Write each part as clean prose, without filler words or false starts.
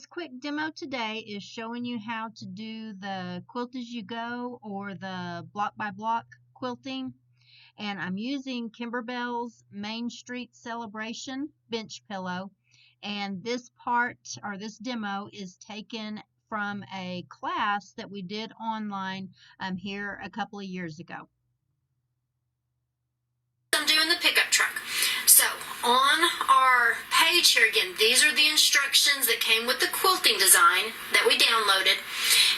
This quick demo today is showing you how to do the Quilt As You Go or the block by block quilting. And I'm using Kimberbell's Main Street Celebration bench pillow. And this part, or this demo, is taken from a class that we did online here a couple of years ago. I'm doing the pickup truck. So on our page here again, these are the instructions that came with the quilting design that we downloaded,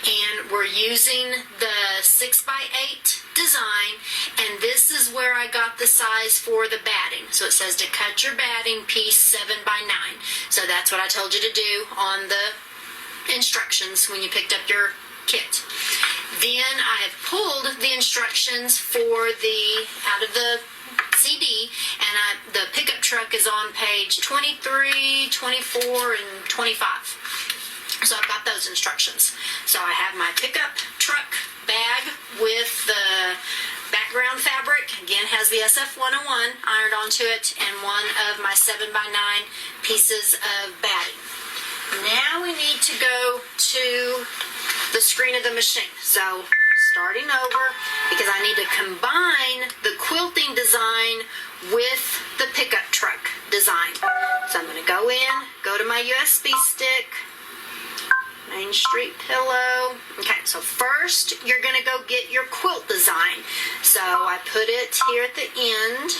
and we're using the 6x8 design, and this is where I got the size for the batting. So it says to cut your batting piece 7x9. So that's what I told you to do on the instructions when you picked up your kit. Then I have pulled the instructions for out of the CD, and the pickup truck is on page 23, 24, and 25. So I've got those instructions. So I have my pickup truck bag with the background fabric. Again, has the SF101 ironed onto it, and one of my 7x9 pieces of batting. Now we need to go to the screen of the machine. So starting over, because I need to combine the quilting design with the pickup truck design. So I'm going to go in, go to my USB stick, Main Street pillow. Okay, so first you're going to go get your quilt design. So I put it here at the end.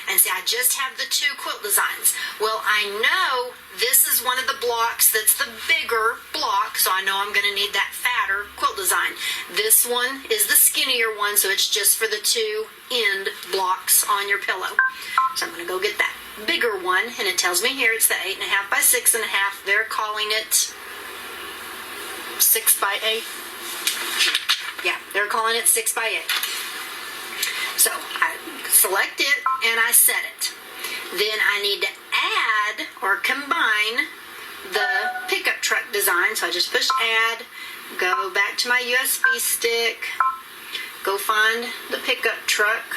And see, I just have the two quilt designs. Well, I know this is one of the blocks that's the bigger block, so I know I'm going to need that fatter quilt design. This one is the skinnier one, so it's just for the two end blocks on your pillow. So I'm going to go get that bigger one, and it tells me here it's the 8.5 by 6.5. They're calling it 6x8. Yeah, they're calling it 6x8. So I select it and I set it. Then I need to add or combine the pickup truck design. So I just push add, go back to my USB stick, go find the pickup truck.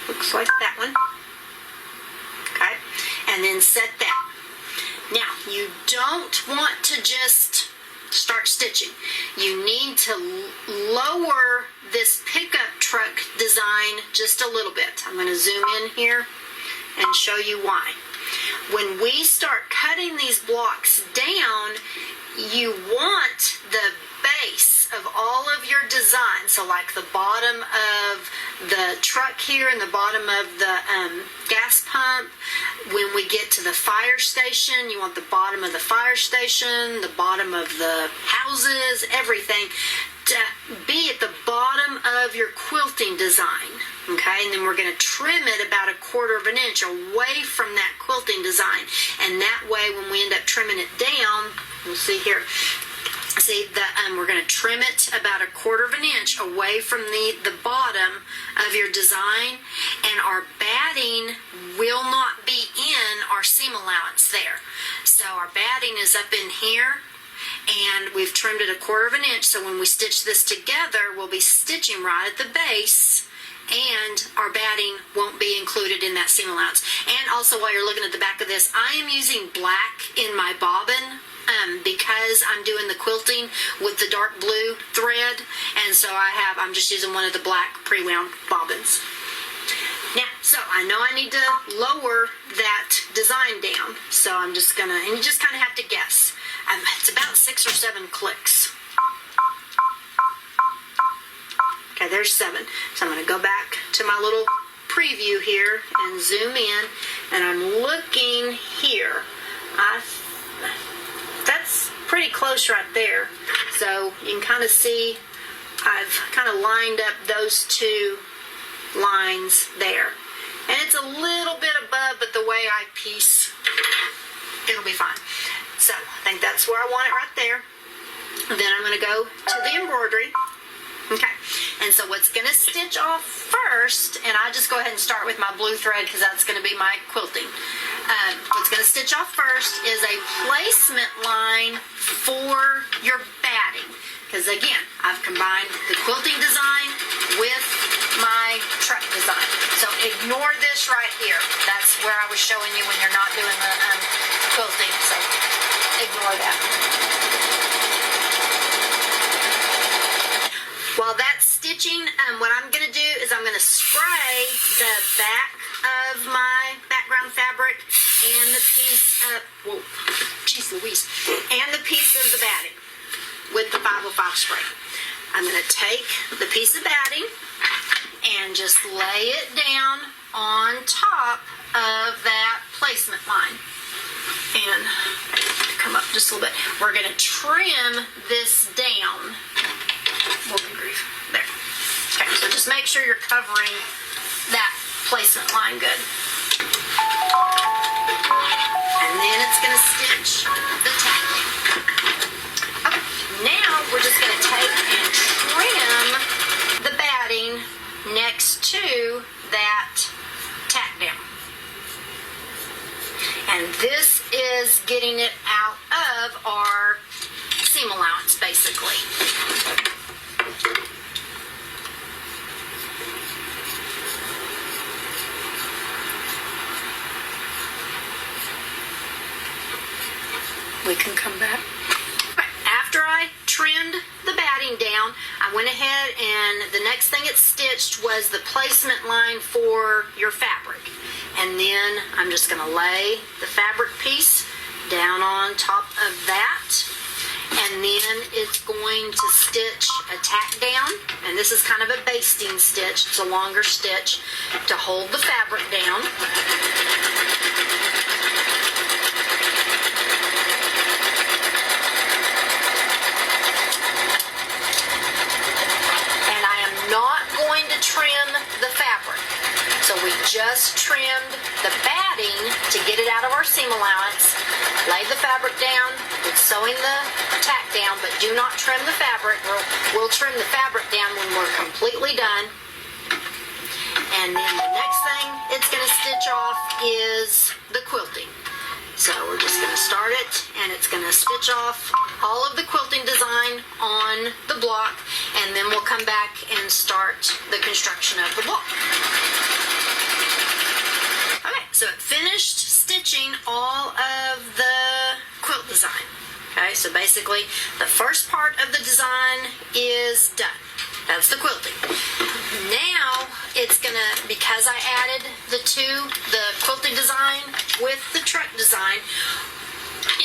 Looks like that one. Okay, and then set that. Now you don't want to just start stitching. You need to lower this pickup truck design just a little bit. I'm going to zoom in here and show you why. When we start cutting these blocks down, you want the base of all of your design, so like the bottom of the truck here and the bottom of the gas pump. When we get to the fire station, you want the bottom of the fire station, the bottom of the houses, everything to be at the bottom of your quilting design. Okay, and then we're going to trim it about 1/4 inch away from that quilting design, and that way when we end up trimming it down, we'll see here. See that we're going to trim it about 1/4 inch away from the bottom of your design, and our batting will not be in our seam allowance there. So our batting is up in here, and we've trimmed it 1/4 inch. So when we stitch this together, we'll be stitching right at the base, and our batting won't be included in that seam allowance. And also, while you're looking at the back of this, I am using black in my bobbin because I'm doing the quilting with the dark blue thread, and so I'm just using one of the black pre-wound bobbins. Now, so I know I need to lower that design down, so I'm just gonna, and you just kind of have to guess. It's about 6 or 7 clicks. Okay, there's 7. So I'm gonna go back to my little preview here and zoom in, and I'm looking here. That's pretty close right there. So you can kind of see I've kind of lined up those two lines there. And it's a little bit above, but the way I piece, it'll be fine. So I think that's where I want it right there. Then I'm going to go to the embroidery. Okay, and so what's going to stitch off first, and I just go ahead and start with my blue thread because that's going to be my quilting. What's going to stitch off first is a placement line for your batting, because again, I've combined the quilting design with my truck design. So ignore this right here. That's where I was showing you when you're not doing the quilting. So ignore that. While that's stitching, what I'm going to do is I'm going to spray the back of my background fabric and the piece of, whoa, geez Louise, and the piece of the batting with the 505 spray. I'm going to take the piece of batting and just lay it down on top of that placement line. And come up just a little bit. We're going to trim this down. Whoopie grief. There. Okay, so just make sure you're covering that placement line good. And then it's going to stitch the tack down. Okay, now we're just going to take and trim the batting next to that tack down. And this is getting it out of our seam allowance, basically. We can come back. After I trimmed the batting down, I went ahead and the next thing it stitched was the placement line for your fabric. And then I'm just going to lay the fabric piece down on top of that. And then it's going to stitch a tack down. And this is kind of a basting stitch. It's a longer stitch to hold the fabric down. Trim the fabric. So we just trimmed the batting to get it out of our seam allowance, laid the fabric down, with sewing the tack down, but do not trim the fabric. We'll trim the fabric down when we're completely done. And then the next thing it's going to stitch off is the quilting. So we're just going to start it, and it's going to stitch off all of the quilting design on the block, and then we'll come back and start the construction of the block. Okay, so it finished stitching all of the quilt design. Okay, so basically the first part of the design is done. That's the quilting. Now it's gonna, because I added the quilting design with the truck design,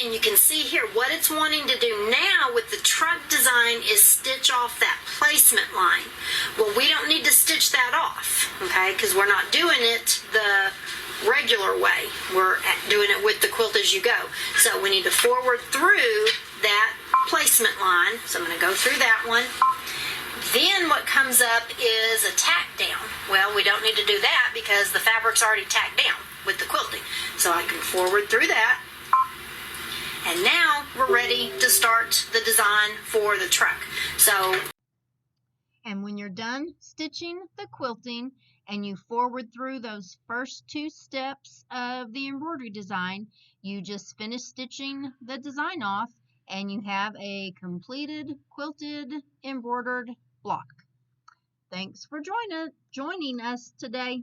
and you can see here what it's wanting to do now with the truck design is stitch off that placement line. Well, we don't need to stitch that off, okay, because we're not doing it the regular way. We're doing it with the Quilt As You Go. So we need to forward through that placement line. So I'm going to go through that one. Then what comes up is a tack down. Well, we don't need to do that because the fabric's already tacked down with the quilting. So I can forward through that. And now we're ready to start the design for the truck. And when you're done stitching the quilting and you forward through those first two steps of the embroidery design, you just finish stitching the design off and you have a completed quilted embroidered block. Thanks for joining us today.